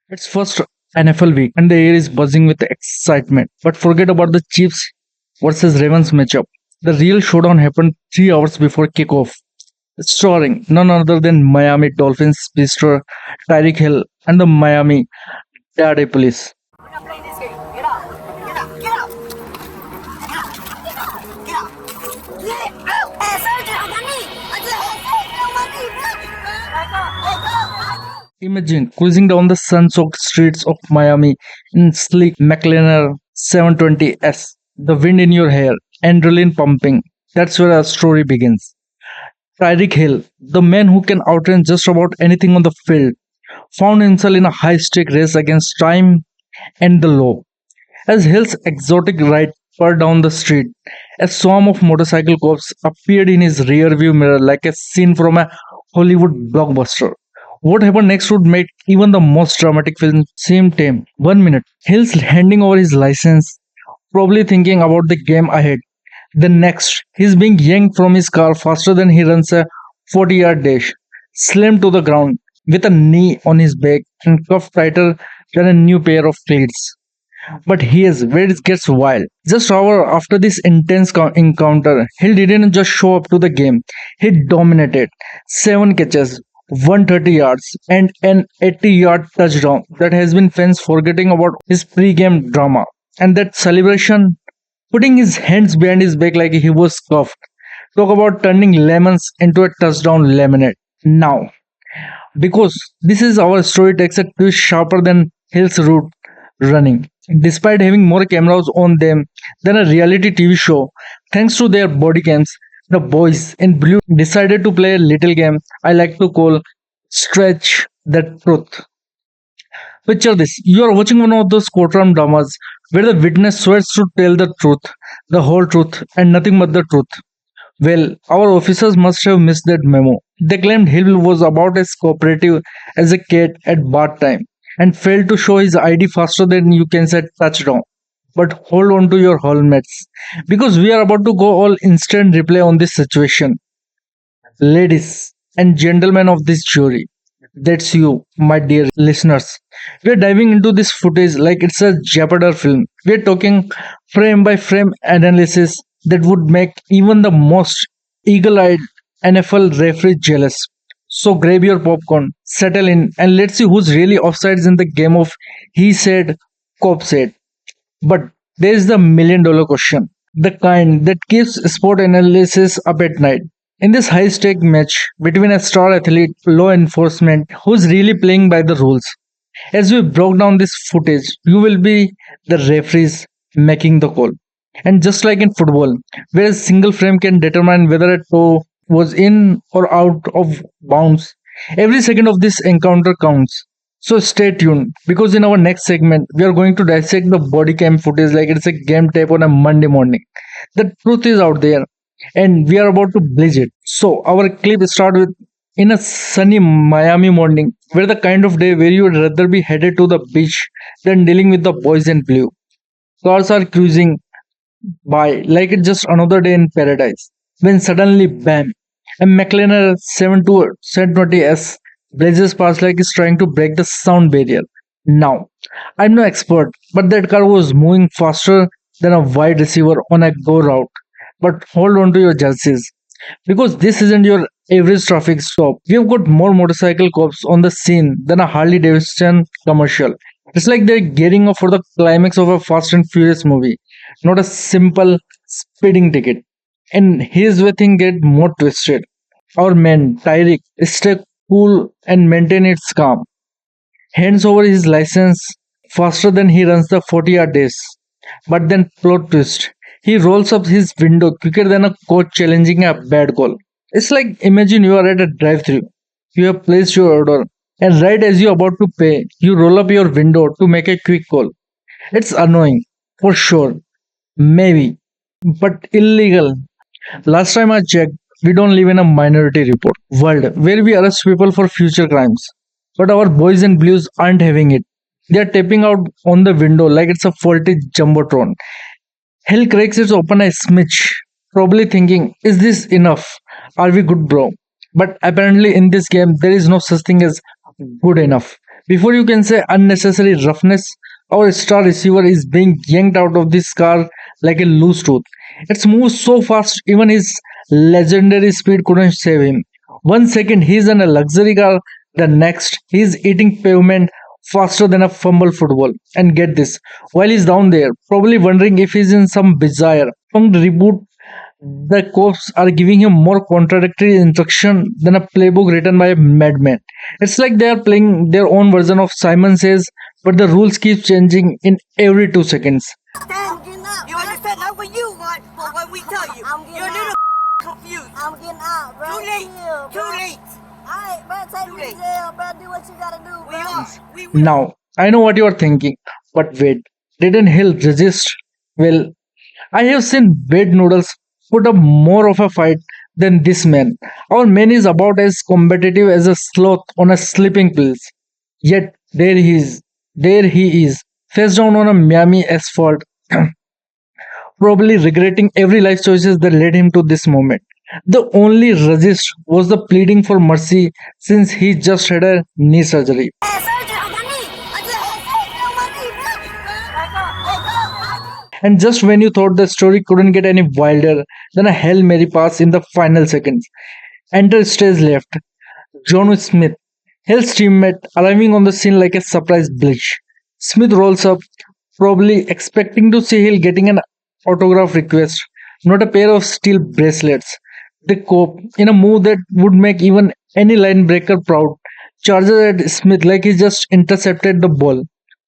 It's first NFL week and the air is buzzing with excitement. But forget about the Chiefs versus Ravens matchup. The real showdown happened 3 hours before kickoff, starring none other than Miami Dolphins speedster Tyreek Hill and the Miami Daredevils. We're not playing this game. Get out. Get out. Get out. Get out. Get out. Get out. Get out. Hey, surgeon, on my knee. I just had surgery on my knee, bro. Back up. Back up. Imagine cruising down the sun-soaked streets of Miami in sleek McLaren 720S, the wind in your hair, adrenaline pumping. That's where our story begins. Tyreek Hill, the man who can outrun just about anything on the field, found himself in a high-stake race against time and the law. As Hill's exotic ride purred down the street, a swarm of motorcycle cops appeared in his rearview mirror like a scene from a Hollywood blockbuster. What happened next would make even the most dramatic film seem tame. 1 minute, Hill's handing over his license, probably thinking about the game ahead. The next, he's being yanked from his car faster than he runs a 40-yard dash, slammed to the ground with a knee on his back and cuffed tighter than a new pair of cleats. But here's where it gets wild. Just hour after this intense encounter, Hill didn't just show up to the game. He dominated. 7 catches, 130 yards, and an 80-yard touchdown that has been fans forgetting about his pre-game drama. And that celebration, putting his hands behind his back like he was cuffed. Talk about turning lemons into a touchdown lemonade. Now, because this is our story takes a twist sharper than Hill's route running. Despite having more cameras on them than a reality TV show, thanks to their body cams, the boys in blue decided to play a little game I like to call Stretch the Truth. Picture this, you are watching one of those courtroom dramas where the witness swears to tell the truth, the whole truth, and nothing but the truth. Well, our officers must have missed that memo. They claimed Hill was about as cooperative as a cat at bath time and failed to show his ID faster than you can say touchdown. But hold on to your helmets because we are about to go all instant replay on this situation. Ladies and gentlemen of this jury, that's you, my dear listeners. We are diving into this footage like it's a Jeopardy film. We are talking frame by frame analysis that would make even the most eagle eyed NFL referee jealous. So grab your popcorn, settle in, and let's see who's really offsides in the game of he said, cop said. But there's the $1 million question, the kind that keeps sport analysis up at night. In this high stake match between a star athlete, law enforcement, who's really playing by the rules. As we broke down this footage, you will be the referees making the call. And just like in football, where a single frame can determine whether a toe was in or out of bounds, every second of this encounter counts. So stay tuned because in our next segment, we are going to dissect the body cam footage like it's a game tape on a Monday morning. The truth is out there and we are about to blaze it. So our clip starts with in a sunny Miami morning, where the kind of day where you would rather be headed to the beach than dealing with the boys in blue. Cars are cruising by like it's just another day in paradise. When suddenly, bam, a McLaren 720S blazes past like it's trying to break the sound barrier. Now, I'm no expert, but that car was moving faster than a wide receiver on a go route. But hold on to your jerseys because this isn't your average traffic stop. We have got more motorcycle cops on the scene than a Harley Davidson commercial. It's like they're gearing up for the climax of a Fast and Furious movie, not a simple speeding ticket. And here's where things get more twisted. Our man, Tyreek, stay cool and maintain its calm. Hands over his license faster than he runs the 40-yard dash. But then plot twist. He rolls up his window quicker than a coach challenging a bad call. It's like imagine you are at a drive-thru. You have placed your order, and right as you're about to pay, you roll up your window to make a quick call. It's annoying, for sure, maybe, but illegal. Last time I checked, we don't live in a minority report world where we arrest people for future crimes. But our boys in blues aren't having it. They are tapping out on the window like it's a faulty jumbotron. Hell cracks it open a smidge, probably thinking, is this enough? Are we good, bro? But apparently, in this game, there is no such thing as good enough. Before you can say unnecessary roughness, our star receiver is being yanked out of this car like a loose tooth. It's moved so fast, even his legendary speed couldn't save him. 1 second he's in a luxury car, the next he's eating pavement faster than a fumble football. And get this, while he's down there, probably wondering if he's in some bizarre from the reboot, the cops are giving him more contradictory instruction than a playbook written by a madman. It's like they are playing their own version of Simon Says, but the rules keep changing in every 2 seconds. I'm getting out. You understand? Not what you want, but what we tell you. You're a little confused. I'm getting out, bro. Too late. Chill, Too late. Alright, bro, take me to jail, bro. Do what you gotta do, bro. We are. We will. Now, I know what you are thinking, but wait, didn't Hill resist? Well, I have seen Wade Noodles put up more of a fight than this man. Our man is about as competitive as a sloth on a sleeping pills. Yet there he is, face down on a Miami asphalt, probably regretting every life choices that led him to this moment. The only resist was the pleading for mercy since he just had a knee surgery. Hey, surgery on my knee. I just had surgery on my knee, bro. Back up. And just when you thought the story couldn't get any wilder than a Hail Mary pass in the final seconds, enter stage left, John Smith, Hill's teammate, arriving on the scene like a surprise bleach. Smith rolls up, probably expecting to see Hill getting an autograph request, not a pair of steel bracelets. The cop, in a move that would make even any line breaker proud, charges at Smith like he just intercepted the ball.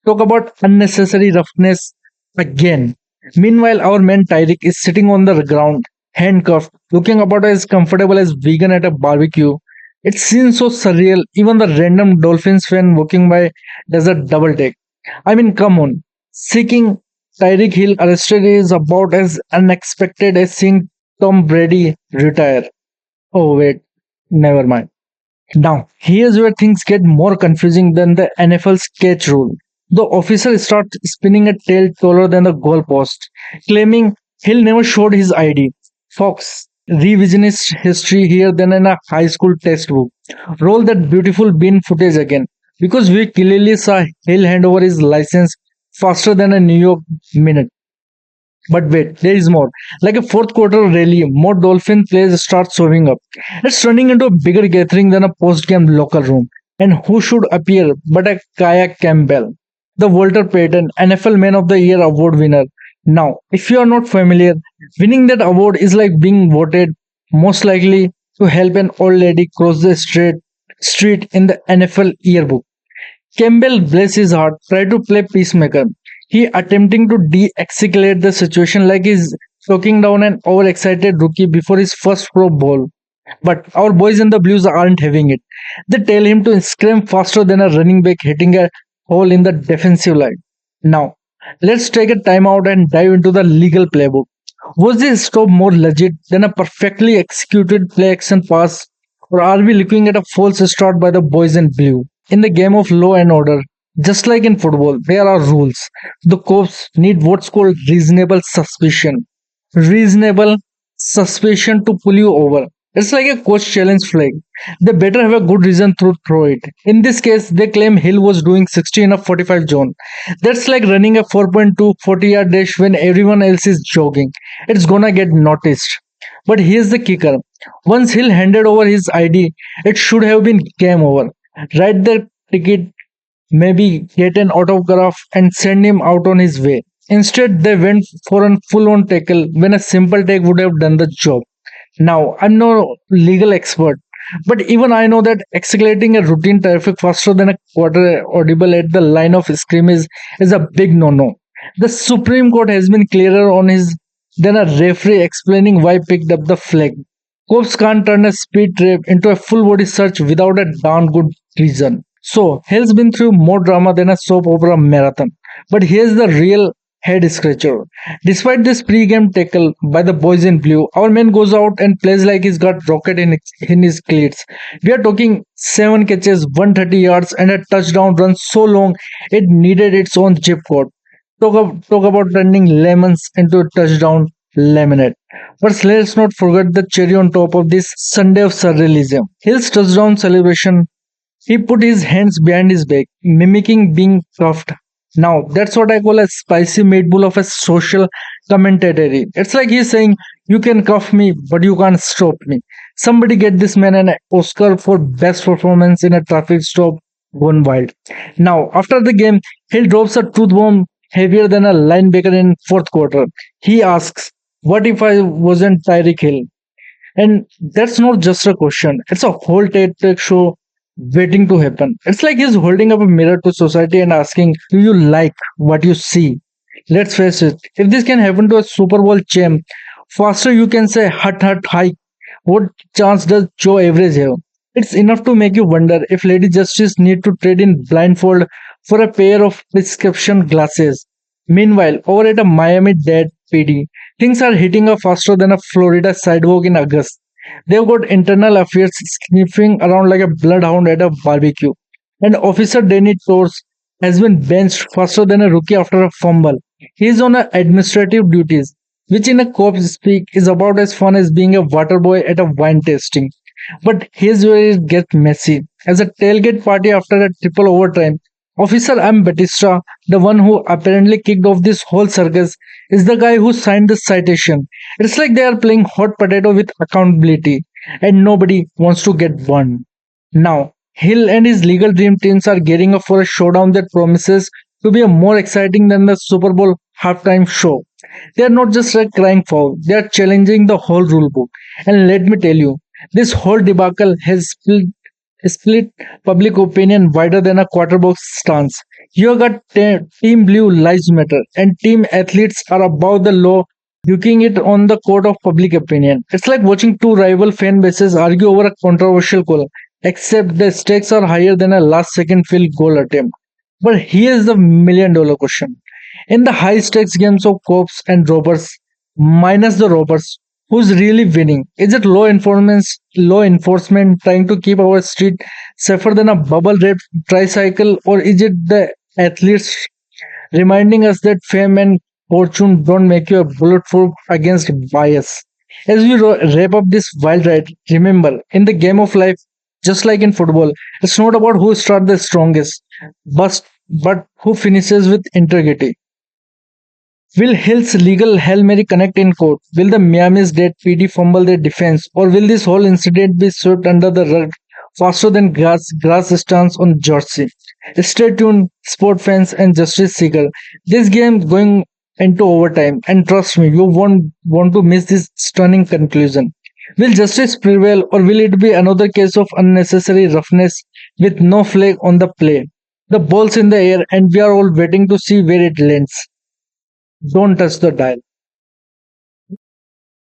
Talk about unnecessary roughness again. Meanwhile, our man Tyreek is sitting on the ground, handcuffed, looking about as comfortable as vegan at a barbecue. It seems so surreal. Even the random Dolphins fan walking by does a double take. I mean, come on. Seeking Tyreek Hill arrested is about as unexpected as seeing Tom Brady retire. Oh, wait, never mind. Now, here's where things get more confusing than the NFL's catch rule. The officer starts spinning a tail taller than the goalpost, claiming Hill never showed his ID. Fox, revisionist history here than in a high school textbook. Roll that beautiful bin footage again, because we clearly saw Hill hand over his license faster than a New York minute. But wait, there is more. Like a fourth quarter rally, more Dolphin players start showing up. It's turning into a bigger gathering than a post-game locker room. And who should appear but a Kaya Campbell, the Walter Payton NFL Man of the Year award winner. Now, if you are not familiar, winning that award is like being voted most likely to help an old lady cross the street in the NFL yearbook. Campbell, bless his heart, tried to play peacemaker. He attempting to de-escalate the situation like he's talking down an overexcited rookie before his first Pro Bowl. But our boys in the Blues aren't having it. They tell him to scream faster than a running back hitting a hole in the defensive line. Now, let's take a timeout and dive into the legal playbook. Was this stop more legit than a perfectly executed play action pass, or are we looking at a false start by the boys in blue? In the game of law and order, just like in football, there are rules. The cops need what's called reasonable suspicion. Reasonable suspicion to pull you over. It's like a coach challenge flag. They better have a good reason to throw it. In this case, they claim Hill was doing 60 in a 45 zone. That's like running a 4.2 40-yard dash when everyone else is jogging. It's gonna get noticed. But here's the kicker. Once Hill handed over his ID, it should have been game over. Write the ticket, maybe get an autograph and send him out on his way. Instead, they went for a full on tackle when a simple take would have done the job. Now, I'm no legal expert, but even I know that accelerating a routine traffic faster than a quarter audible at the line of scrimmage is a big no-no. The Supreme Court has been clearer on his than a referee explaining why picked up the flag. Cops can't turn a speed trap into a full body search without a darn good reason. So, Hill's been through more drama than a soap opera marathon. But here's the real head scratcher. Despite this pre-game tackle by the boys in blue, our man goes out and plays like he's got rocket in his cleats. We are talking 7 catches, 130 yards, and a touchdown run so long it needed its own zip code. Talk about turning lemons into a touchdown lemonade. But let's not forget the cherry on top of this Sunday of surrealism. Hill's touchdown celebration He put his hands behind his back, mimicking being cuffed. Now, that's what I call a spicy meatball of a social commentary. It's like he's saying, you can cuff me, but you can't stop me. Somebody get this man an Oscar for best performance in a traffic stop gone wild. Now, after the game, Hill drops a truth bomb heavier than a linebacker in fourth quarter. He asks, what if I wasn't Tyreek Hill? And that's not just a question, it's a whole TED show waiting to happen. It's like he's holding up a mirror to society and asking, do you like what you see? Let's face it, if this can happen to a Super Bowl champ, faster you can say hut hut hike. What chance does Joe Average have? It's enough to make you wonder if Lady Justice need to trade in blindfold for a pair of prescription glasses. Meanwhile, over at a Miami Dade PD, things are heating up faster than a Florida sidewalk in August. They've got internal affairs sniffing around like a bloodhound at a barbecue. And Officer Danny Torres has been benched faster than a rookie after a fumble. He is on a administrative duties, which in a cop speak is about as fun as being a water boy at a wine tasting. But here's where it gets messy. As a tailgate party after a triple overtime, Officer M. Batista, the one who apparently kicked off this whole circus, is the guy who signed the citation. It's like they are playing hot potato with accountability, and nobody wants to get burned. Now, Hill and his legal dream teams are gearing up for a showdown that promises to be a more exciting than the Super Bowl halftime show. They are not just a crying foul, they are challenging the whole rule book. And let me tell you, this whole debacle has split public opinion wider than a quarterback stance. You got Team Blue Lives Matter and Team Athletes are above the law, duking it on the court of public opinion. It's like watching two rival fan bases argue over a controversial call, except the stakes are higher than a last second field goal attempt. But here's the $1 million question. In the high stakes games of cops and robbers, minus the robbers, who's really winning? Is it law enforcement trying to keep our street safer than a bubble wrapped tricycle, or is it the athletes reminding us that fame and fortune don't make you a bulletproof against bias? As we wrap up this wild ride, remember, in the game of life, just like in football, it's not about who starts the strongest, but who finishes with integrity. Will Hill's legal Hail Mary connect in court? Will the Miami's dead PD fumble their defense? Or will this whole incident be swept under the rug faster than grass stands on Jersey? Stay tuned, sport fans and justice seeker. This game going into overtime, and trust me, you won't want to miss this stunning conclusion. Will justice prevail, or will it be another case of unnecessary roughness with no flag on the play? The ball's in the air, and we are all waiting to see where it lands. Don't touch the dial.